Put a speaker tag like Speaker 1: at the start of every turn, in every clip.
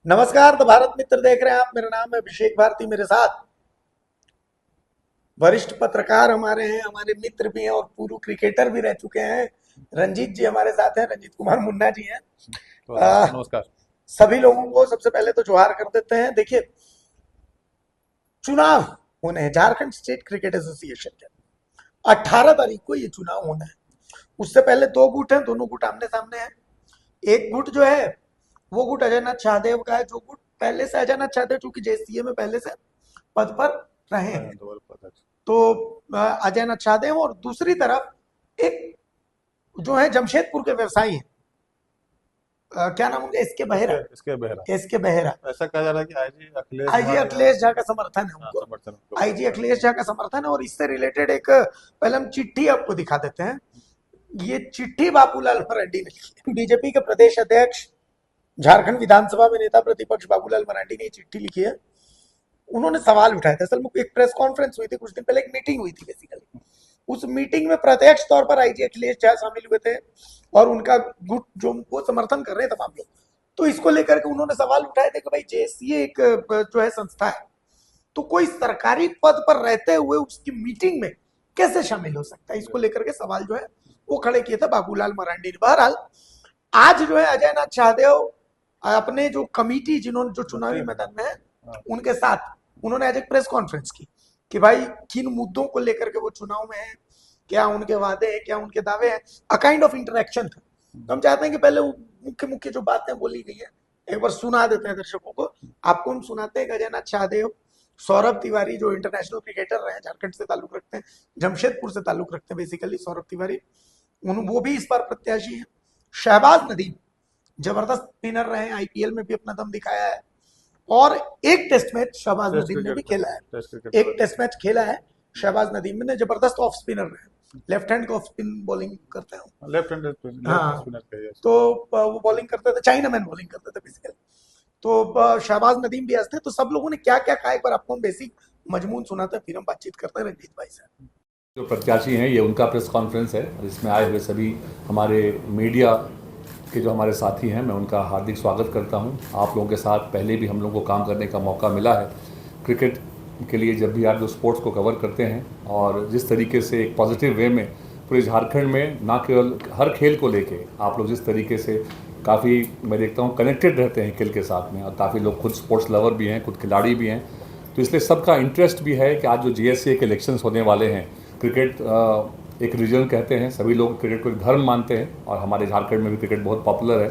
Speaker 1: नमस्कार। तो भारत मित्र देख रहे हैं आप। मेरा नाम है अभिषेक भारती। मेरे साथ वरिष्ठ पत्रकार हमारे हैं, हमारे मित्र भी हैं और पूर्व क्रिकेटर भी रह चुके हैं। रंजीत जी हमारे साथ हैं, रंजीत कुमार मुन्ना जी हैं।
Speaker 2: नमस्कार।
Speaker 1: सभी लोगों को सबसे पहले तो जोहार कर देते हैं। देखिए, चुनाव होने हैं झारखंड स्टेट क्रिकेट एसोसिएशन के। 18 तारीख को ये चुनाव होना है। उससे पहले दो गुट हैं, दोनों गुट आमने सामने हैं। एक गुट जो है वो गुट अजय नाथ शाहदेव का है, जो गुट पहले से अजय नाथ शाहदेव चूंकि जेसीए में पहले से पद पर रहे हैं, तो अजय नाथ शाहदेव। और दूसरी तरफ एक जो है जमशेदपुर के व्यवसायी हैं, क्या नाम उनका, एसके बेहरा।
Speaker 2: ऐसा कहा जा रहा है कि
Speaker 1: आईजी अखिलेश झा का समर्थन है उनको।
Speaker 2: समर्थन
Speaker 1: आईजी अखिलेश झा का समर्थन है। और इससे रिलेटेड एक पहले हम चिट्ठी आपको दिखा देते हैं। ये चिट्ठी बाबूलाल मरांडी ने लिखी है। बीजेपी के प्रदेश अध्यक्ष, झारखंड विधानसभा में नेता प्रतिपक्ष बाबूलाल मरांडी ने चिट्ठी लिखी है। उन्होंने सवाल उठाए थे। असल में एक प्रेस कॉन्फ्रेंस हुई थी कुछ दिन पहले, एक मीटिंग हुई थी बेसिकली। उस मीटिंग में प्रत्यक्ष तौर पर आईजी अखिलेश झा शामिल हुए थे और उनका गुट जो वो समर्थन कर रहे हैं तमाम लोग। तो इसको लेकर के उन्होंने सवाल उठाए थे कि भाई जेसीए एक जो है संस्था है, तो कोई सरकारी पद पर रहते हुए उसकी मीटिंग में कैसे शामिल हो सकता है। इसको लेकर के सवाल जो है वो खड़े किए थे बाबूलाल मरांडी ने। बहरहाल आज जो है अजय नाथ शाहदेव अपने जो कमिटी जिन्होंने जो चुनावी मैदान में है उनके साथ उन्होंने आज एक प्रेस कॉन्फ्रेंस की कि भाई किन मुद्दों को लेकर के वो चुनाव में है, क्या उनके वादे हैं, क्या उनके दावे हैं। अ काइंड ऑफ इंटरेक्शन था। तो हम चाहते हैं कि पहले वो मुख्य मुख्य जो बातें बोली गई है एक बार सुना देते हैं दर्शकों को। आपको हम सुनाते हैं कि अजय नाथ शाहदेव, सौरभ तिवारी जो इंटरनेशनल क्रिकेटर रहे, झारखंड से ताल्लुक रखते हैं, जमशेदपुर से ताल्लुक रखते हैं बेसिकली सौरभ तिवारी, वो भी इस बार प्रत्याशी है। शहबाज नदीम जबरदस्त स्पिनर रहे, आईपीएल में भी अपना दम दिखाया है। और एक टेस्ट मैच शहबाज नदीम ने भी खेला है, एक टेस्ट मैच खेला है शहबाज नदीम ने। जबरदस्त ऑफ स्पिनर रहे, left hand off spin bowling करते हैं,
Speaker 2: लेफ्ट हैंड स्पिनर।
Speaker 1: तो वो बॉलिंग करते थे, चाइना मैन बॉलिंग करते थे बेसिकली। तो शहबाज नदीम भी आज थे। तो सब लोगों ने क्या क्या कहा एक बार आपको हम बेसिक मजमून सुनाते हैं, फिर हम बातचीत करते हैं रंजीत भाई से।
Speaker 3: जो प्रत्याशी हैं ये उनका प्रेस कॉन्फ्रेंस है, इसमें आए हुए सभी हमारे मीडिया के जो हमारे साथी हैं मैं उनका हार्दिक स्वागत करता हूं। आप लोगों के साथ पहले भी हम लोगों को काम करने का मौका मिला है क्रिकेट के लिए, जब भी आप जो स्पोर्ट्स को कवर करते हैं और जिस तरीके से एक पॉजिटिव वे में पूरे झारखंड में ना केवल हर खेल को लेके आप लोग जिस तरीके से काफ़ी मैं देखता हूँ कनेक्टेड रहते हैं खेल के साथ में, और काफ़ी लोग खुद स्पोर्ट्स लवर भी हैं, खुद खिलाड़ी भी हैं, तो इसलिए सबका इंटरेस्ट भी है कि आज जो जीएससीए के इलेक्शंस होने वाले हैं, क्रिकेट एक रीजन कहते हैं, सभी लोग क्रिकेट को एक धर्म मानते हैं और हमारे झारखंड में भी क्रिकेट बहुत पॉपुलर है।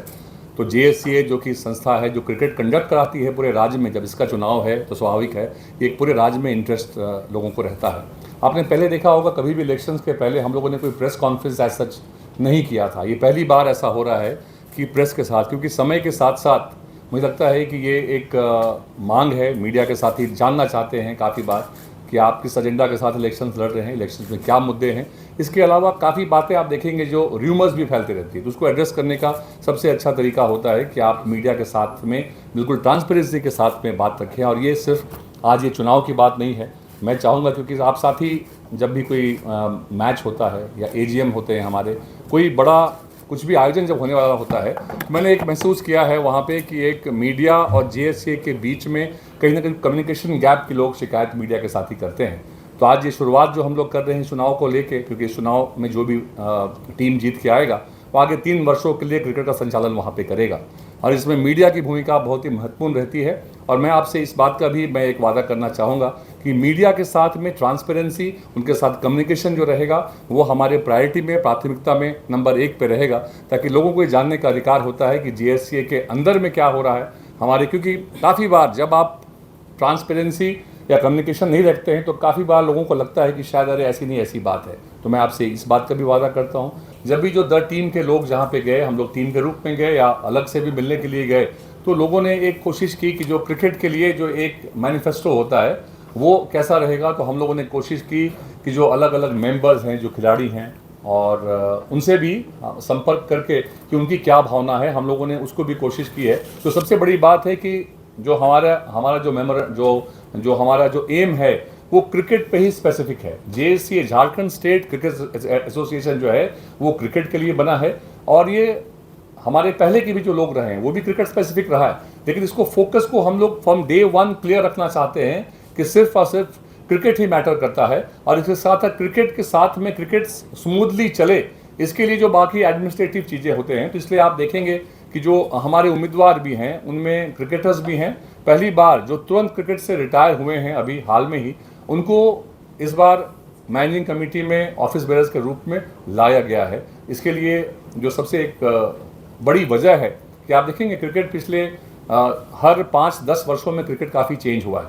Speaker 3: तो जेएससीए जो कि संस्था है जो क्रिकेट कंडक्ट कराती है पूरे राज्य में, जब इसका चुनाव है तो स्वाभाविक है एक पूरे राज्य में इंटरेस्ट लोगों को रहता है। आपने पहले देखा होगा कभी भी इलेक्शंस के पहले हम लोगों ने कोई प्रेस कॉन्फ्रेंस एज सच नहीं किया था। ये पहली बार ऐसा हो रहा है कि प्रेस के साथ, क्योंकि समय के साथ साथ मुझे लगता है कि ये एक मांग है, मीडिया के साथी जानना चाहते हैं काफ़ी बार कि आप किस एजेंडा के साथ इलेक्शंस लड़ रहे हैं, इलेक्शंस में क्या मुद्दे हैं। इसके अलावा काफ़ी बातें आप देखेंगे जो र्यूमर्स भी फैलती रहती है, तो उसको एड्रेस करने का सबसे अच्छा तरीका होता है कि आप मीडिया के साथ में बिल्कुल ट्रांसपेरेंसी के साथ में बात रखें। और ये सिर्फ आज ये चुनाव की बात नहीं है, मैं चाहूँगा क्योंकि आप साथी जब भी कोई मैच होता है या एजीएम होते हैं हमारे, कोई बड़ा कुछ भी आयोजन जब होने वाला होता है, मैंने एक महसूस किया है वहाँ पे कि एक मीडिया और जेएससीए के बीच में कहीं ना कहीं कम्युनिकेशन गैप की लोग शिकायत मीडिया के साथ ही करते हैं। तो आज ये शुरुआत जो हम लोग कर रहे हैं चुनाव को लेके, क्योंकि इस चुनाव में जो भी टीम जीत के आएगा वो आगे 3 वर्षों के लिए क्रिकेट का संचालन वहाँ पे करेगा, और इसमें मीडिया की भूमिका बहुत ही महत्वपूर्ण रहती है। और मैं आपसे इस बात का भी मैं एक वादा करना चाहूँगा कि मीडिया के साथ में ट्रांसपेरेंसी, उनके साथ कम्युनिकेशन जो रहेगा वो हमारे प्रायोरिटी में, प्राथमिकता में नंबर 1 पे रहेगा, ताकि लोगों को ये जानने का अधिकार होता है कि जीएससीए के अंदर में क्या हो रहा है हमारे। क्योंकि काफ़ी बार जब आप ट्रांसपेरेंसी या कम्युनिकेशन नहीं रखते हैं तो काफ़ी बार लोगों को लगता है कि शायद अरे ऐसी नहीं ऐसी बात है। तो मैं आपसे इस बात का भी वादा करता हूँ, जब भी जो टीम के लोग जहाँ पे गए, हम लोग टीम के रूप में गए या अलग से भी मिलने के लिए गए, तो लोगों ने एक कोशिश की कि जो क्रिकेट के लिए जो एक मैनिफेस्टो होता है वो कैसा रहेगा। तो हम लोगों ने कोशिश की कि जो अलग अलग मेंबर्स हैं, जो खिलाड़ी हैं, और उनसे भी संपर्क करके कि उनकी क्या भावना है, हम लोगों ने उसको भी कोशिश की है। तो सबसे बड़ी बात है कि जो हमारा जो हमारा जो एम है वो क्रिकेट पे ही स्पेसिफिक है। JSCA Jharkhand state cricket association जो है वो क्रिकेट के लिए बना है, और ये हमारे पहले के भी जो लोग रहे हैं वो भी क्रिकेट स्पेसिफिक रहा है। लेकिन इसको फोकस को हम लोग फ्रॉम डे वन क्लियर रखना चाहते हैं कि सिर्फ और सिर्फ क्रिकेट ही मैटर करता है, और इसके साथ साथ क्रिकेट के साथ में क्रिकेट स्मूथली चले, इसके लिए जो बाकी एडमिनिस्ट्रेटिव चीज़ें होते हैं। तो इसलिए आप देखेंगे कि जो हमारे उम्मीदवार भी हैं उनमें क्रिकेटर्स भी हैं, पहली बार जो तुरंत क्रिकेट से रिटायर हुए हैं अभी हाल में ही, उनको इस बार मैनेजिंग कमेटी में ऑफिस बेयर्स के रूप में लाया गया है। इसके लिए जो सबसे एक बड़ी वजह है कि आप देखेंगे क्रिकेट पिछले हर 5-10 वर्षों में क्रिकेट काफ़ी चेंज हुआ है,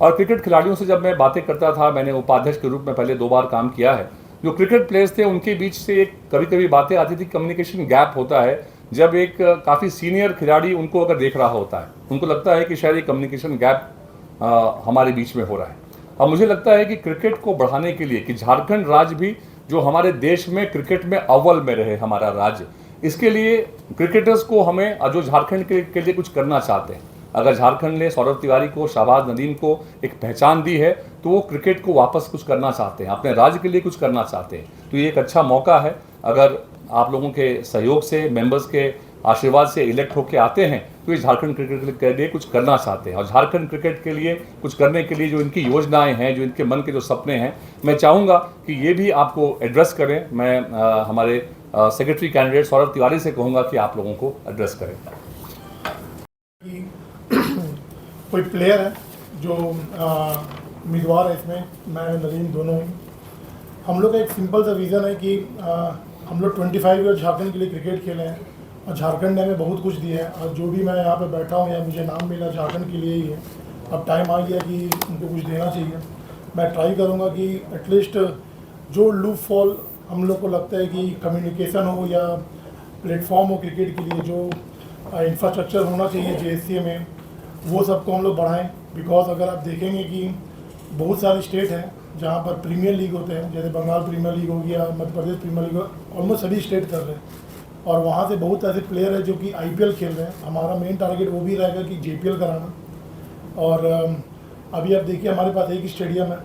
Speaker 3: और क्रिकेट खिलाड़ियों से जब मैं बातें करता था, मैंने उपाध्यक्ष के रूप में पहले 2 बार काम किया है, जो क्रिकेट प्लेयर्स थे उनके बीच से एक कभी कभी बातें आती थी, कम्युनिकेशन गैप होता है। जब एक काफ़ी सीनियर खिलाड़ी उनको अगर देख रहा होता है, उनको लगता है कि शायद ये कम्युनिकेशन गैप हमारे बीच में हो रहा है। अब मुझे लगता है कि क्रिकेट को बढ़ाने के लिए कि झारखंड राज्य भी जो हमारे देश में क्रिकेट में अव्वल में रहे हमारा राज्य, इसके लिए क्रिकेटर्स को हमें जो झारखंड के लिए कुछ करना चाहते हैं, अगर झारखंड ने सौरभ तिवारी को, शाहबाज नदीम को एक पहचान दी है, तो वो क्रिकेट को वापस कुछ करना चाहते हैं, अपने राज्य के लिए कुछ करना चाहते हैं। तो ये एक अच्छा मौका है, अगर आप लोगों के सहयोग से, मेंबर्स के आशीर्वाद से इलेक्ट होकर आते हैं, तो ये झारखंड क्रिकेट के लिए कुछ करना चाहते हैं। और झारखंड क्रिकेट के लिए कुछ करने के लिए जो इनकी योजनाएं हैं, जो इनके मन के जो सपने हैं, मैं चाहूँगा कि ये भी आपको एड्रेस करें। मैं हमारे सेक्रेटरी कैंडिडेट सौरभ तिवारी से कहूँगा कि आप लोगों को एड्रेस करें।
Speaker 4: कोई प्लेयर है जो उम्मीदवार है इसमें, मैं नदीम दोनों ही। हम लोग का एक सिंपल सा विज़न है कि हम लोग 25 ईयर झारखंड के लिए क्रिकेट खेले हैं, और झारखंड ने हमें बहुत कुछ दिया है, और जो भी मैं यहाँ पे बैठा हूँ या मुझे नाम मिला झारखंड के लिए ही है। अब टाइम आ गया कि उनको कुछ देना चाहिए। मैं ट्राई करूँगा कि एटलीस्ट जो लूप फॉल हम लोग को लगता है कि कम्युनिकेशन हो या प्लेटफॉर्म हो क्रिकेट के लिए, जो इंफ्रास्ट्रक्चर होना चाहिए JSCA में, वो सबको हम लोग बढ़ाएं। बिकॉज अगर आप देखेंगे कि बहुत सारे स्टेट हैं जहाँ पर प्रीमियर लीग होते हैं, जैसे बंगाल प्रीमियर लीग हो गया, Madhya Pradesh premiere league, almost सभी स्टेट कर रहे हैं, और वहाँ से बहुत ऐसे प्लेयर हैं जो कि IPL खेल रहे हैं। हमारा मेन टारगेट वो भी रहेगा कि JPL कराना। और अभी आप देखिए हमारे पास एक ही स्टेडियम है,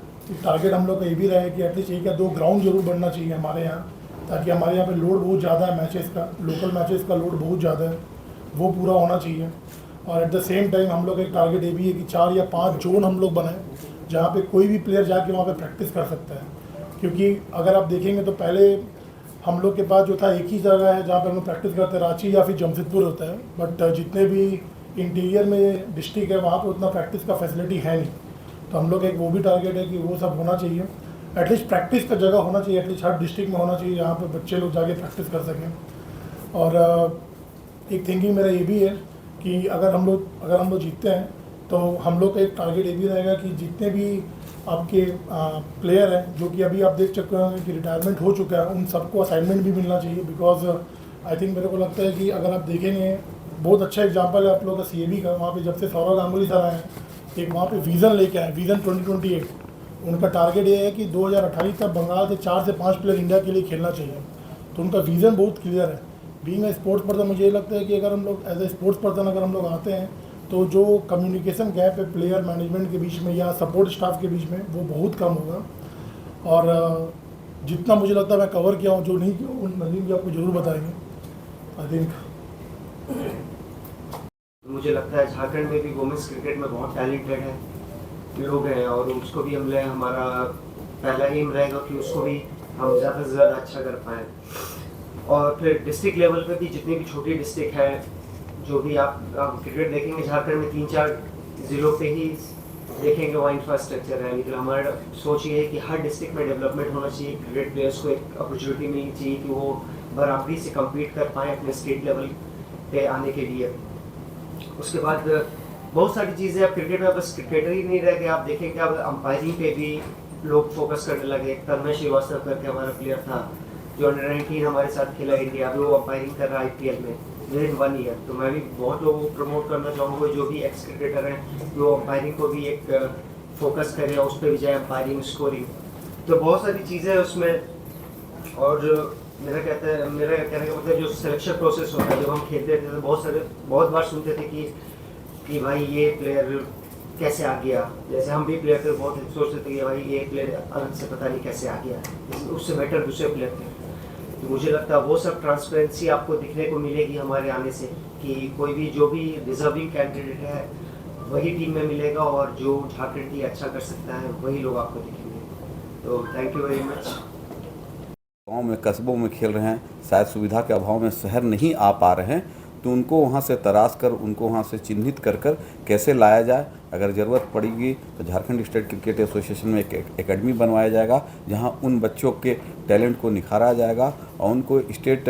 Speaker 4: टारगेट हम लोग का ये भी रहेगा कि एटलीस्ट 1 या 2 ग्राउंड जरूर बनना चाहिए हमारे यहाँ, ताकि हमारे यहाँ पे लोड बहुत ज़्यादा है मैचेस का, लोकल मैचेस का लोड बहुत ज़्यादा है, वो पूरा होना चाहिए। और एट द सेम टाइम हम लोग का एक टारगेट ये भी है कि 4 या 5 जोन हम लोग बनाएं, जहाँ पे कोई भी प्लेयर जाके वहाँ पे प्रैक्टिस कर सकता है। क्योंकि अगर आप देखेंगे तो पहले हम लोग के पास जो था एक ही जगह है जहाँ पे हम लोग प्रैक्टिस करते हैं, रांची या फिर जमशेदपुर होता है, बट जितने भी इंटीरियर में डिस्ट्रिक्ट है वहाँ पर उतना प्रैक्टिस का फैसिलिटी है नहीं। तो हम लोग एक वो भी टारगेट है कि वो सब होना चाहिए, एटलीस्ट प्रैक्टिस का जगह होना चाहिए, एटलीस्ट हर डिस्ट्रिक्ट में होना चाहिए जहाँ पर बच्चे लोग जाके प्रैक्टिस कर सकें। और एक थिंकिंग मेरा ये भी है कि अगर हम लोग जीतते हैं तो हम लोग का एक टारगेट ये भी रहेगा कि जितने भी आपके प्लेयर हैं जो कि अभी आप देख चुके हैं कि रिटायरमेंट हो चुका है, उन सबको असाइनमेंट भी मिलना चाहिए। बिकॉज आई थिंक मेरे को लगता है कि अगर आप देखेंगे, बहुत अच्छा एग्जांपल है आप लोग का CAB का, वहाँ पे जब से सौरव गांगुली सर आए हैं, एक वहाँ पे विज़न लेके आए, विज़न 2028। उनका टारगेट ये है कि 2028 तक बंगाल से 4 से 5 प्लेयर इंडिया के लिए खेलना चाहिए। तो उनका विज़न बहुत क्लियर है। बीइंग ए स्पोर्ट्स पर्सन मुझे ये लगता है कि अगर हम लोग एज ए स्पोर्ट्स पर्सन अगर हम लोग आते हैं तो जो कम्युनिकेशन गैप है प्लेयर मैनेजमेंट के बीच में या सपोर्ट स्टाफ के बीच में, वो बहुत कम होगा। और जितना मुझे लगता है मैं कवर किया हूँ, जो नहीं किया उन नदीम भी आपको ज़रूर बताएंगे। आई थिंक
Speaker 5: मुझे लगता है झारखंड में भी वुमेन्स क्रिकेट में बहुत टैलेंटेड है लोग हैं, और उसको भी हमारा पहला एम रहेगा कि उसको भी हम ज़्यादा से ज़्यादा अच्छा कर पाएँ। और फिर डिस्ट्रिक्ट लेवल पे भी जितनी भी छोटी डिस्ट्रिक्ट है, जो भी आप क्रिकेट देखेंगे झारखंड में 3-4 ज़िलों पे ही देखेंगे वहाँ इंफ्रास्ट्रक्चर है, लेकिन हमारा सोच ये है कि हर डिस्ट्रिक्ट में डेवलपमेंट होना चाहिए। क्रिकेट प्लेयर्स को एक अपॉर्चुनिटी मिलनी चाहिए कि वो बराबरी से कम्पीट कर पाएँ अपने स्टेट लेवल पे आने के लिए। उसके बाद बहुत सारी चीज़ें, अब क्रिकेट में बस क्रिकेटर ही नहीं रह गए, आप देखेंगे अब अंपायरिंग पे भी लोग फोकस करने लगे। तन्मय श्रीवास्तव करके हमारा प्लेयर था जो अंडर 19 हमारे साथ खेला इंडिया, अभी वो अंपायरिंग कर रहा है IPL में विद इन 1 ईयर। तो मैं भी बहुत लोगों को प्रमोट करना चाहूँगा जो भी एक्स क्रिकेटर हैं, जो अंपायरिंग को भी एक फोकस करें, उस पर भी जाए, अंपायरिंग, स्कोरिंग, तो बहुत सारी चीज़ें हैं उसमें। और मेरा कहने का मतलब जो सिलेक्शन प्रोसेस होता है, जब हम खेलते थे तो बहुत बार सुनते थे कि भाई ये प्लेयर कैसे आ गया। जैसे हम भी प्लेयर थे, बहुत सोचते थे कि भाई ये प्लेयर अलग से पता नहीं कैसे आ गया, उससे बेटर दूसरे प्लेयर थे। तो तो मुझे लगता है वो सब ट्रांसपेरेंसी आपको दिखने को मिलेगी हमारे आने से, कि कोई भी जो भी डिजर्विंग कैंडिडेट है वही टीम में मिलेगा, और जो झारखंड की अच्छा कर सकता है वही लोग आपको दिखेंगे। तो थैंक यू वेरी मच।
Speaker 6: गाँव में कस्बों में खेल रहे हैं, शायद सुविधा के अभाव में शहर नहीं आ पा रहे हैं, तो उनको वहाँ से तराश कर, उनको वहाँ से चिन्हित कर कर कैसे लाया जाए। अगर ज़रूरत पड़ेगी तो झारखंड स्टेट क्रिकेट एसोसिएशन में एक एकेडमी बनवाया जाएगा, जहाँ उन बच्चों के टैलेंट को निखारा जाएगा और उनको स्टेट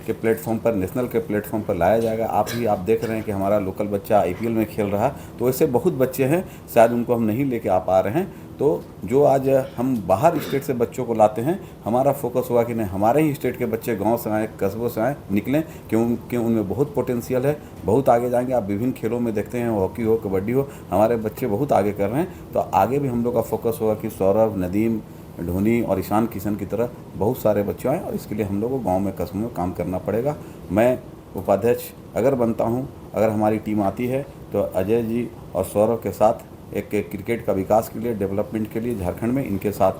Speaker 6: के प्लेटफॉर्म पर, नेशनल के प्लेटफॉर्म पर लाया जाएगा। आप देख रहे हैं कि हमारा लोकल बच्चा आईपीएल में खेल रहा है, तो ऐसे बहुत बच्चे हैं, शायद उनको हम नहीं लेके आ पा रहे हैं। तो जो आज हम बाहर स्टेट से बच्चों को लाते हैं, हमारा फोकस हुआ कि नहीं, हमारे ही स्टेट के बच्चे गांव से आए, कस्बों से आए, निकलें, क्योंकि उनमें बहुत पोटेंशियल है, बहुत आगे जाएंगे। आप विभिन्न खेलों में देखते हैं, हॉकी हो, कबड्डी हो, हमारे बच्चे बहुत आगे कर रहे हैं। तो आगे भी हम लोग का फोकस होगा कि सौरभ, नदीम, धोनी और ईशान किशन की तरह बहुत सारे बच्चे आएँ, और इसके लिए हम लोग को गाँव में, कस्बों में काम करना पड़ेगा। मैं उपाध्यक्ष अगर बनता हूँ, अगर हमारी टीम आती है, तो अजय जी और सौरभ के साथ एक क्रिकेट का विकास के लिए, डेवलपमेंट के लिए झारखंड में इनके साथ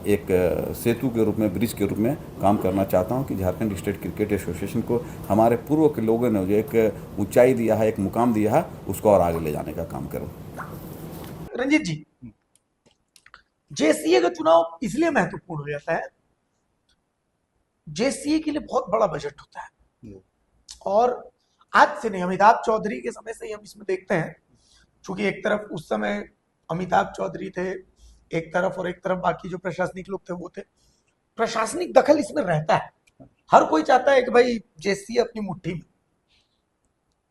Speaker 6: एक सेतु के रूप में, ब्रिज के रूप में काम करना चाहता हूं कि झारखंड स्टेट क्रिकेट एसोसिएशन को हमारे पूर्व के लोगों ने जो एक ऊंचाई दिया है, एक मुकाम दिया है, उसको और आगे ले जाने का काम करूं।
Speaker 1: रंजीत जी, जेसीए का चुनाव इसलिए महत्वपूर्ण हो जाता है, जेसीए के लिए बहुत बड़ा बजट होता है, और आज से नहीं, अमिताभ चौधरी के समय से ही हम इसमें देखते हैं, चूंकि एक तरफ उस समय अमिताभ चौधरी थे एक तरफ, और एक तरफ बाकी जो प्रशासनिक लोग थे वो थे। प्रशासनिक दखल इसमें रहता है, हर कोई चाहता है कि भाई जेसीए अपनी मुट्ठी में।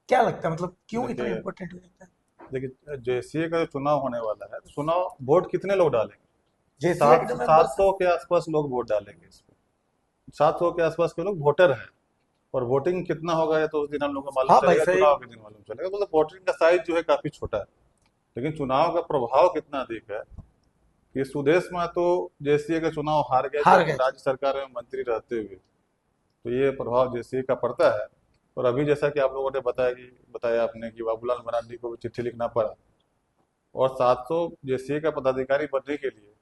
Speaker 1: क्या लगता है, मतलब क्यों इतना इम्पोर्टेंट हो जाता है?
Speaker 2: देखिए, जेसीए का जो चुनाव होने वाला है, तो चुनाव वोट कितने लोग डालेंगे?
Speaker 1: जेसीए के जो members
Speaker 2: 700 के आसपास लोग वोट डालेंगे इसमें। 700 के आसपास के लोग वोटर हैं, और वोटिंग कितना होगा ये तो उस दिन हम लोग को मालूम
Speaker 1: हाँ भाई,
Speaker 2: चलेगा,
Speaker 1: सही।
Speaker 2: चुनाव के दिन मालूम चलेगा। तो वोटिंग का साइज जो है काफी छोटा है, लेकिन चुनाव का प्रभाव कितना अधिक है कि सुदेश महतो जेसीए का चुनाव हार गए राज्य सरकार में मंत्री रहते हुए, तो ये प्रभाव जेसीए का पड़ता है। और अभी जैसा कि आप लोगों ने बताया आपने कि बाबूलाल मरांडी को भी चिट्ठी लिखना पड़ा, और 700 जेसीए का पदाधिकारी बनने के लिए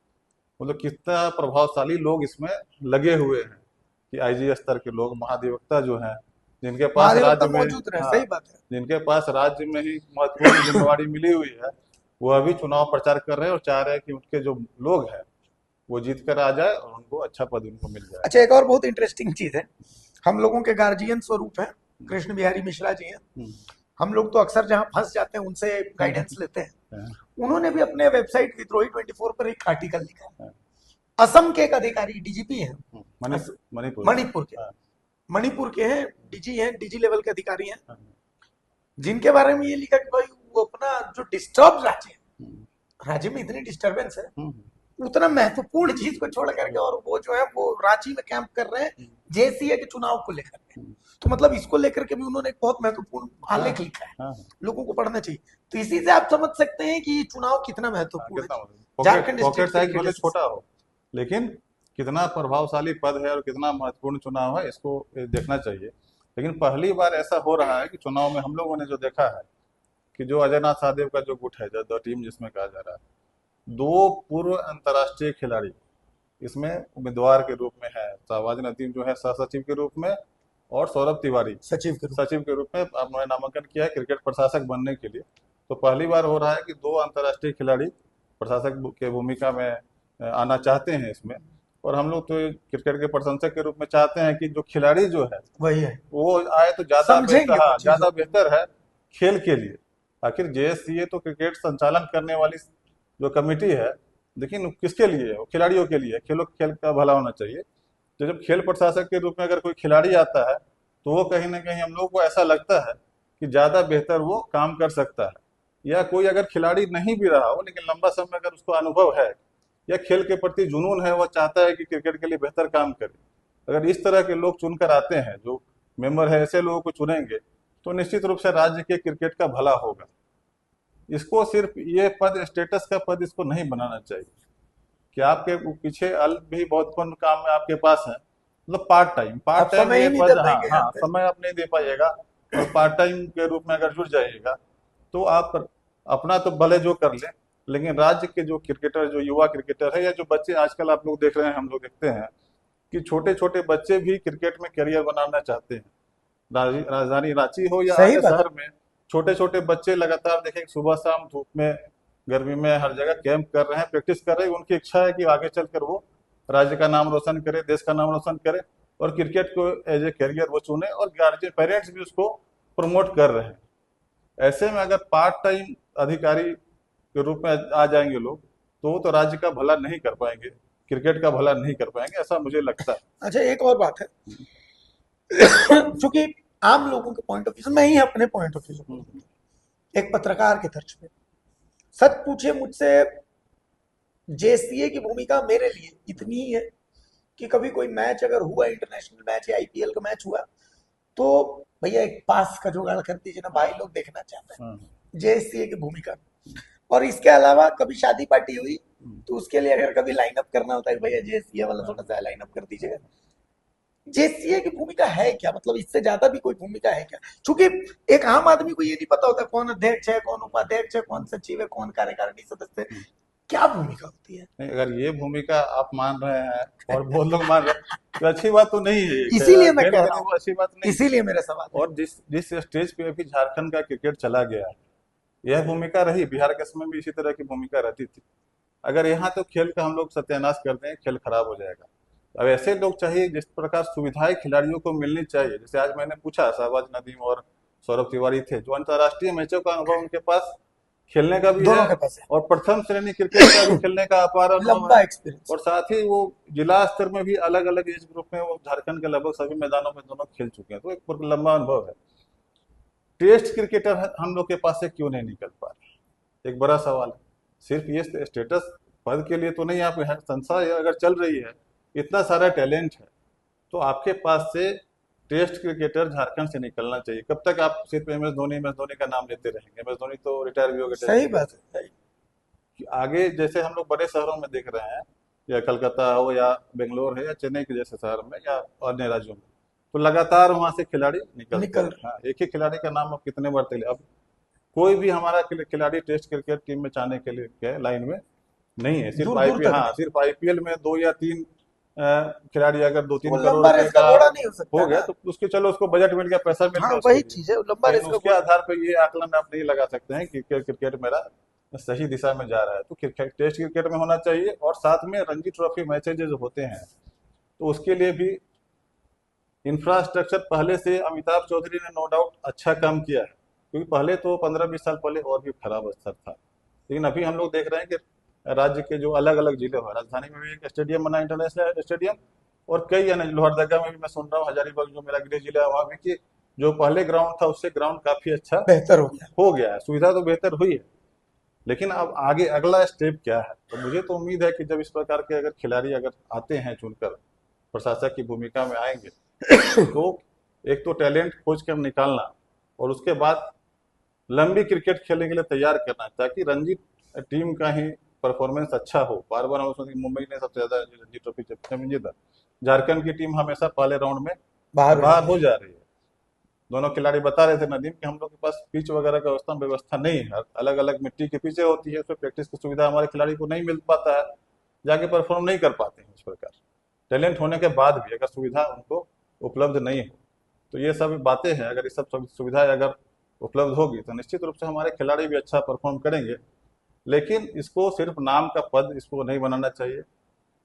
Speaker 2: मतलब कितना प्रभावशाली लोग इसमें लगे हुए हैं कि आईजी स्तर के लोग, महाधिवक्ता जो हैं, जिनके पास राज्य में,
Speaker 1: सही बात है,
Speaker 2: जिनके पास राज्य में ही महत्वपूर्ण जिम्मेवारी मिली हुई है, वो अभी चुनाव प्रचार कर रहे हैं और चाह रहे हैं कि उनके जो लोग हैं वो जीत कर आ जाए और उनको अच्छा पद उनको मिल जाए।
Speaker 1: अच्छा, एक और बहुत इंटरेस्टिंग चीज है, हम लोगों के गार्जियन स्वरूप है कृष्ण बिहारी मिश्रा जी हैं, हम लोग तो अक्सर जहां फंस जाते हैं उनसे गाइडेंस लेते हैं। उन्होंने भी अपने वेबसाइट विद्रोही 24 पर एक आर्टिकल लिखा है। असम के एक अधिकारी डीजीपी हैं, मणिपुर के हैं, डीजी लेवल के अधिकारी हैं, जिनके बारे में ये लिखा कि भाई वो अपना जो डिस्टर्ब राज्य है, राज्य में इतनी डिस्टर्बेंस है, उतना महत्वपूर्ण चीज को छोड़ करके और वो जो है वो रांची में कैंप कर रहे हैं जेसीए के चुनाव को लेकर के। तो मतलब इसको लेकर के भी उन्होंने एक बहुत महत्वपूर्ण आलेख लिखा है, लोगों को पढ़ना चाहिए। तो इसी से आप समझ सकते हैं कि चुनाव कितना महत्वपूर्ण है। झारखंड
Speaker 2: पॉकेट साइज भले छोटा हो, लेकिन कितना प्रभावशाली पद है और कितना महत्वपूर्ण चुनाव है, इसको देखना चाहिए। लेकिन पहली बार ऐसा हो रहा है कि चुनाव में हम लोगों ने जो देखा है कि जो अजय नाथ साहदेव का जो गुट है, जो टीम जिसमें कहा जा रहा है, 2 पूर्व अंतर्राष्ट्रीय खिलाड़ी इसमें उम्मीदवार के रूप में है। शाहबाज नदीम जो है सचिव के रूप में, और सौरभ तिवारी सचिव के रूप में आपने नामांकन किया है क्रिकेट प्रशासक बनने के लिए। तो पहली बार हो रहा है कि 2 अंतर्राष्ट्रीय खिलाड़ी प्रशासक के भूमिका में आना चाहते हैं इसमें। और हम लोग तो क्रिकेट के प्रशंसक के रूप में चाहते हैं कि जो खिलाड़ी जो है
Speaker 1: वही है,
Speaker 2: वो आए तो ज्यादा बेहतर है खेल के लिए। आखिर जेएससीए तो क्रिकेट संचालन करने वाली जो कमेटी है, लेकिन किसके लिए है? वो खिलाड़ियों के लिए। खेल का भला होना चाहिए। तो जब खेल प्रशासक के रूप में अगर कोई खिलाड़ी आता है, तो वो कहीं ना कहीं हम लोग को ऐसा लगता है कि ज्यादा बेहतर वो काम कर सकता है। या कोई अगर खिलाड़ी नहीं भी रहा हो, लेकिन लंबा समय अगर उसको अनुभव है या खेल के प्रति जुनून है, वो चाहता है कि क्रिकेट के लिए बेहतर काम करे, अगर इस तरह के लोग चुनकर आते हैं, जो मेंबर है, ऐसे लोगों को चुनेंगे, तो निश्चित रूप से राज्य के क्रिकेट का भला होगा। इसको सिर्फ ये पद, स्टेटस का पद इसको नहीं बनाना चाहिए कि आपके पीछे भी बहुत काम में आपके पास है, मतलब पार्ट टाइम ये पद, समय आप नहीं दे पाइएगा, और पार्ट टाइम के रूप में अगर जुड़ जाइएगा तो आप अपना तो भले जो कर ले, लेकिन राज्य के जो क्रिकेटर, जो युवा क्रिकेटर है, या जो बच्चे आजकल आप लोग देख रहे हैं, हम लोग देखते हैं कि छोटे छोटे बच्चे भी क्रिकेट में करियर बनाना चाहते हैं। राजधानी रांची हो या
Speaker 1: सही
Speaker 2: अन्य
Speaker 1: बात।
Speaker 2: शहर में छोटे छोटे बच्चे लगातार देखें सुबह शाम धूप में गर्मी में हर जगह कैंप कर रहे हैं, प्रैक्टिस कर रहे हैं। उनकी इच्छा है कि आगे चलकर वो राज्य का नाम रोशन करे, देश का नाम रोशन करे और क्रिकेट को एज ए करियर वो चुने, और गार्जियन पेरेंट्स भी उसको प्रमोट कर रहे हैं। ऐसे में अगर पार्ट टाइम अधिकारी के रूप में आ जाएंगे लोग तो वो तो राज्य का भला नहीं कर पाएंगे, क्रिकेट का भला नहीं कर पाएंगे, ऐसा मुझे लगता है।
Speaker 1: अच्छा, एक और बात है, चूंकि आम लोगों के पॉइंट ऑफ व्यू से, मैं ही अपने पॉइंट ऑफ व्यू से एक पत्रकार के तर्ज पे सच पूछे मुझसे, जेसीए की भूमिका मेरे लिए इतनी ही है कि कभी कोई मैच अगर हुआ, इंटरनेशनल मैच या आईपीएल का मैच हुआ, तो भैया एक पास का जुगाड़ कर दीजिए ना, भाई लोग देखना चाहते हैं, जेसीए की भूमिका। और इसके अलावा कभी शादी पार्टी हुई तो उसके लिए अगर कभी लाइनअप करना होता है, भैया जेसीए वाला थोड़ा सा लाइनअप कर दीजिएगा। जेसीए की भूमिका है क्या, मतलब इससे ज्यादा भी कोई भूमिका है क्या? चूंकि एक आम आदमी को ये नहीं पता होता कौन अध्यक्ष है, कौन उपाध्यक्ष है, कौन सचिव है, कौन कार्यकारिणी सदस्य है, क्या भूमिका होती है?
Speaker 2: नहीं, अगर ये भूमिका आप मान रहे हैं और बहुत लोग मान रहे हैं तो अच्छी बात तो नहीं है।
Speaker 1: इसीलिए मैं
Speaker 2: खेल
Speaker 1: कह
Speaker 2: के
Speaker 1: रहा
Speaker 2: लिए
Speaker 1: हूँ,
Speaker 2: वो अच्छी बात नहीं है।
Speaker 1: इसीलिए मेरा सवाल है।
Speaker 2: और जिस स्टेज पे अभी झारखंड का क्रिकेट चला गया है, यह भूमिका रही, बिहार के समय भी इसी तरह की भूमिका रहती थी। अगर यहाँ तो खेल का हम लोग सत्यानाश कर दें, खेल खराब हो जाएगा। अब ऐसे लोग चाहिए जिस प्रकार सुविधाएं खिलाड़ियों को मिलनी चाहिए। जैसे आज मैंने पूछा, शहबाज नदीम और सौरभ तिवारी थे, जो अंतर्राष्ट्रीय मैचों का अनुभव उनके पास खेलने का भी
Speaker 1: दोनों
Speaker 2: है
Speaker 1: के पास है,
Speaker 2: और प्रथम श्रेणी क्रिकेट का भी खेलने का अपार अनुभव
Speaker 1: लंबा
Speaker 2: है।
Speaker 1: एक्सपीरियंस।
Speaker 2: और साथ ही वो जिला स्तर में भी अलग अलग एज ग्रुप में वो झारखंड के लगभग सभी मैदानों में दोनों खेल चुके हैं, तो एक लंबा अनुभव है। टेस्ट क्रिकेटर हम लोग के पास से क्यों नहीं निकल पा रहे, एक बड़ा सवाल है। सिर्फ ये स्टेटस पद के लिए तो नहीं, आप हर संस्था अगर चल रही है, इतना सारा टैलेंट है, तो आपके पास से टेस्ट क्रिकेटर झारखंड से निकलना चाहिए। कब तक आप सिर्फ एम एस धोनी का नाम लेते रहेंगे? एम एस धोनी तो रिटायर भी हो गए।
Speaker 1: सही बात है, सही।
Speaker 2: कि आगे जैसे हम लोग बड़े शहरों में देख रहे हैं, या कलकत्ता हो या बेंगलोर है या चेन्नई के जैसे शहर में या अन्य राज्यों में, तो लगातार वहां से खिलाड़ी निकल
Speaker 1: निकल
Speaker 2: हाँ, एक ही खिलाड़ी का नाम अब कितने बार ले। अब कोई भी हमारा खिलाड़ी टेस्ट क्रिकेट टीम में जाने के लिए लाइन में नहीं है। सिर्फ
Speaker 1: दूर
Speaker 2: आईपीएल,
Speaker 1: तक
Speaker 2: हाँ,
Speaker 1: नहीं।
Speaker 2: सिर्फ आईपीएल में 2 या 3 खिलाड़ी अगर 2-3
Speaker 1: वो
Speaker 2: करोड़
Speaker 1: लंबा
Speaker 2: रुपए
Speaker 1: रेस का
Speaker 2: का
Speaker 1: घोड़ा नहीं हो सकता
Speaker 2: हो गया
Speaker 1: ना।
Speaker 2: तो उसके चलो उसको बजट मिल गया, पैसा मिल
Speaker 1: हाँ,
Speaker 2: गया उसके
Speaker 1: वही
Speaker 2: लिए।
Speaker 1: चीज है, लंबा रेस
Speaker 2: लेकिन
Speaker 1: का
Speaker 2: उसके
Speaker 1: घोड़ा।
Speaker 2: आधार पर ये आकलन आप नहीं लगा सकते हैं कि क्रिकेट मेरा सही दिशा में जा रहा है। तो टेस्ट क्रिकेट में होना चाहिए, और साथ में रणजी ट्रॉफी मैचेज जो होते हैं तो उसके लिए भी इंफ्रास्ट्रक्चर पहले से अमिताभ चौधरी ने नो डाउट अच्छा काम किया है, क्योंकि पहले तो 15-20 साल पहले और भी खराब स्तर था। लेकिन अभी हम लोग देख रहे हैं कि राज्य के जो अलग अलग जिले हो, राजधानी में भी एक स्टेडियम बना, इंटरनेशनल स्टेडियम, और कई अन्य लोहरदगा में भी मैं सुन रहा हूँ, हजारीबाग जो मेरा गृह जिला है वहाँ भी, कि जो पहले ग्राउंड था उससे ग्राउंड काफी अच्छा
Speaker 1: बेहतर हो गया।
Speaker 2: है। सुविधा तो बेहतर हुई है, लेकिन अब आगे अगला स्टेप क्या है? तो मुझे तो उम्मीद है कि जब इस प्रकार के अगर खिलाड़ी अगर आते हैं चुनकर प्रशासक की भूमिका में आएंगे, तो एक तो टैलेंट खोज कर निकालना और उसके बाद लंबी क्रिकेट खेलने के लिए तैयार करना, ताकि रणजी टीम का ही परफॉर्मेंस अच्छा हो। बार बार हम सुनते हैं मुंबई ने सबसे ज्यादा रणजी ट्रॉफी चैंपियन जीता, झारखंड की टीम हमेशा पहले राउंड में बाहर हो जा रही है। दोनों खिलाड़ी बता रहे थे नदीम कि हम लोग के पास पिच वगैरह का व्यवस्था नहीं है, अलग अलग मिट्टी की पिचें होती है, उसमें प्रैक्टिस की सुविधा हमारे खिलाड़ी को नहीं मिल पाता है, जाके परफॉर्म नहीं कर पाते हैं। इस प्रकार टैलेंट होने के बाद भी अगर सुविधा उनको उपलब्ध नहीं हो, तो ये सब बातें हैं। अगर ये सब सुविधाएं अगर उपलब्ध होगी तो निश्चित रूप से हमारे खिलाड़ी भी अच्छा परफॉर्म करेंगे। लेकिन इसको सिर्फ नाम का पद इसको नहीं बनाना चाहिए,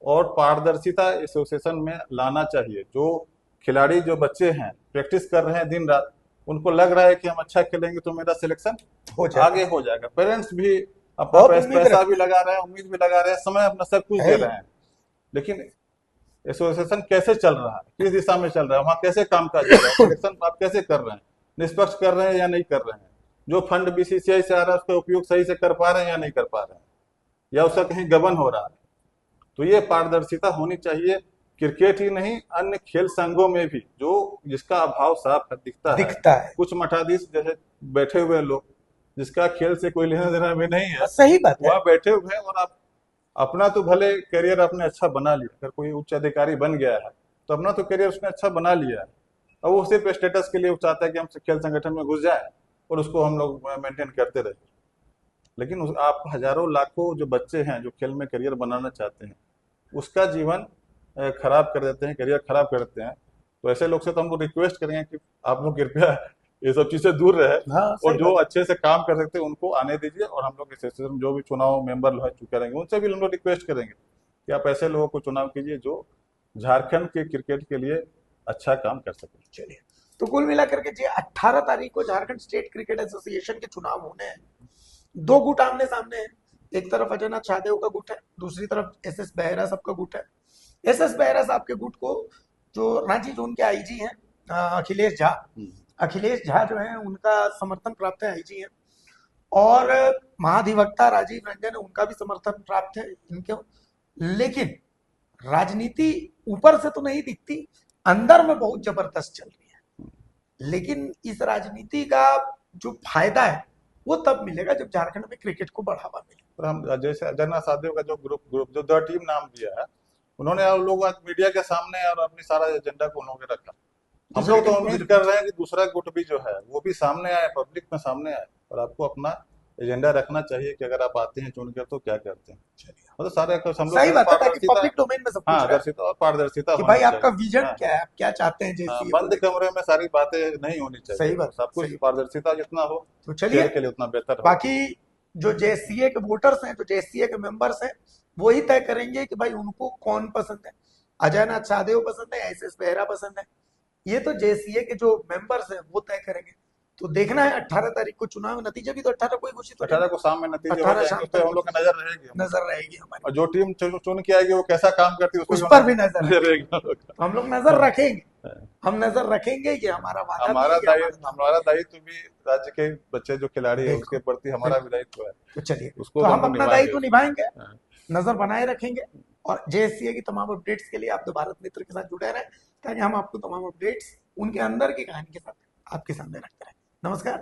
Speaker 2: और पारदर्शिता एसोसिएशन में लाना चाहिए। जो खिलाड़ी, जो बच्चे हैं प्रैक्टिस कर रहे हैं दिन रात, उनको लग रहा है कि हम अच्छा खेलेंगे तो मेरा सिलेक्शन आगे हो जाएगा। पेरेंट्स भी अपना पैसा भी लगा रहे हैं, उम्मीद भी लगा रहे हैं, समय अपना सब कुछ दे रहे हैं, लेकिन एसोसिएशन कैसे चल रहा है, किस दिशा में चल रहा है, वहाँ कैसे काम काज हो रहा है, सिलेक्शन आप कैसे कर रहे हैं, निष्पक्ष कर रहे हैं या नहीं कर रहे हैं, जो फंड बीसीसीआई से आ रहा है उसका उपयोग सही से कर पा रहे हैं या नहीं कर पा रहे हैं, या उसका कहीं गबन हो रहा है। तो ये पारदर्शिता होनी चाहिए, क्रिकेट ही नहीं अन्य खेल संघों में भी, जो जिसका अभाव साफ दिखता है। कुछ मठाधीश जैसे बैठे हुए लोग, जिसका खेल से कोई लेना देना भी नहीं है,
Speaker 1: सही बात है,
Speaker 2: वहाँ बैठे हुए हैं, और आप अपना तो भले करियर आपने अच्छा बना लिया, अगर कोई उच्च अधिकारी बन गया है तो अपना तो करियर उसने अच्छा बना लिया है, अब वो सिर्फ स्टेटस के लिए चाहता है कि हम खेल संगठन में घुस जाए और उसको हम लोग मेंटेन करते रहे। लेकिन आप हजारों लाखों जो बच्चे हैं जो खेल में करियर बनाना चाहते हैं, उसका जीवन खराब कर देते हैं, करियर खराब कर देते हैं, तो ऐसे लोग से तो हम लोग रिक्वेस्ट करेंगे कि आप लोग कृपया ये सब चीज से दूर रहे
Speaker 1: हाँ, सही
Speaker 2: और जो अच्छे से काम कर सकते हैं उनको आने दीजिए। और हम लोग एसोसिएशन जो भी चुनाव मेंबर करेंगे उनसे भी हम लोग रिक्वेस्ट करेंगे कि आप ऐसे लोगों को चुनाव कीजिए जो झारखंड के क्रिकेट के लिए अच्छा काम कर सके।
Speaker 1: चलिए, तो कुल मिलाकर के जी 18 तारीख को झारखंड स्टेट क्रिकेट एसोसिएशन के चुनाव होने हैं। दो गुट आमने सामने हैं, एक तरफ अजय नाथ शाहदेव का गुट है, दूसरी तरफ एस बेहरा साहब का गुट है। एस बेहरा साहब के गुट को जो रांची जोन के आईजी हैं अखिलेश झा जो है उनका समर्थन प्राप्त है, आईजी है, और महाधिवक्ता राजीव रंजन उनका भी समर्थन प्राप्त है इनके। लेकिन राजनीति ऊपर से तो नहीं दिखती, अंदर में बहुत जबरदस्त चल रही है। लेकिन इस राजनीति का जो फायदा है वो तब मिलेगा जब झारखंड में क्रिकेट को बढ़ावा मिले।
Speaker 2: और हम जैसे अजय नाथ शाहदेव का जो ग्रुप जो द टीम नाम दिया है, उन्होंने आप लोग आज मीडिया के सामने और अपनी सारा एजेंडा को उन्होंने रखा। हम लोग तो उम्मीद कर रहे हैं कि दूसरा गुट भी जो है वो भी सामने आए, पब्लिक में सामने आए, और आपको अपना एजेंडा रखना चाहिए कि अगर आप आते हैं चुनकर तो क्या करते हैं।
Speaker 1: चलिए,
Speaker 2: मतलब सारे हम लोग
Speaker 1: सही बात है, ताकि पब्लिक डोमेन में सब कुछ रहे।
Speaker 2: पारदर्शिता और पारदर्शिता
Speaker 1: कि
Speaker 2: होनी
Speaker 1: भाई आपका
Speaker 2: चाहिए।
Speaker 1: विजन
Speaker 2: हाँ,
Speaker 1: क्या है, आप क्या चाहते हैं,
Speaker 2: हाँ,
Speaker 1: जैसी
Speaker 2: बंद कमरे में सारी बातें नहीं होनी चाहिए।
Speaker 1: सही बात,
Speaker 2: सब कुछ
Speaker 1: सही।
Speaker 2: पारदर्शिता जितना हो
Speaker 1: तो चलिए,
Speaker 2: खेल के लिए उतना बेहतर हो।
Speaker 1: बाकी जो जेएससीए के वोटर्स हैं, जो जेएससीए के मेंबर्स हैं, वही तय करेंगे कि भाई उनको कौन पसंद है। अजय नाथ शाहदेव पसंद है, एस बेहरा पसंद है, ये तो जेएससीए के जो मेंबर्स हैं वो तय करेंगे। तो देखना है 18 तारीख को चुनाव, नतीजे भी तो 18 को ही घोषित
Speaker 2: 18 को शाम में नतीजे हो
Speaker 1: 18
Speaker 2: जाएंगे,
Speaker 1: शाम
Speaker 2: उस पर हम लोग का नजर रहेगी।
Speaker 1: नजर रहेगी हमारी,
Speaker 2: और जो टीम चुन के आएगी वो कैसा काम करती है
Speaker 1: उस पर भी नजर
Speaker 2: रहेगी।
Speaker 1: तो हम लोग नजर रखेंगे, हम नजर रखेंगे, ये हमारा वादा भी
Speaker 2: हमारा
Speaker 1: है, ये
Speaker 2: हमारा दायित्व भी राज्य के बच्चे जो खिलाड़ी है उसके प्रति हमारा भी दायित्व है।
Speaker 1: तो चलिए,
Speaker 2: उसको
Speaker 1: तो
Speaker 2: तो
Speaker 1: हम
Speaker 2: हम
Speaker 1: अपना
Speaker 2: निभाएंगे।
Speaker 1: दायित्व निभाएंगे,
Speaker 2: हाँ।
Speaker 1: नजर बनाए रखेंगे, और जेएससीए की तमाम अपडेट्स के लिए आप द भारत मित्र के साथ जुड़े रहें, ताकि हम आपको तमाम अपडेट्स उनके अंदर की कहानी के साथ आपके सामने रखते रहें। नमस्कार।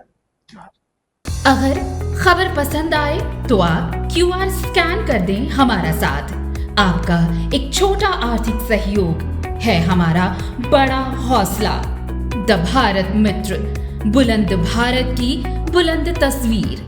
Speaker 7: अगर खबर पसंद आए तो आप QR स्कैन कर दें हमारा साथ। आपका एक छोटा आर्थिक सहयोग है हमारा बड़ा हौसला। द भारत मित्र, बुलंद भारत की बुलंद तस्वीर।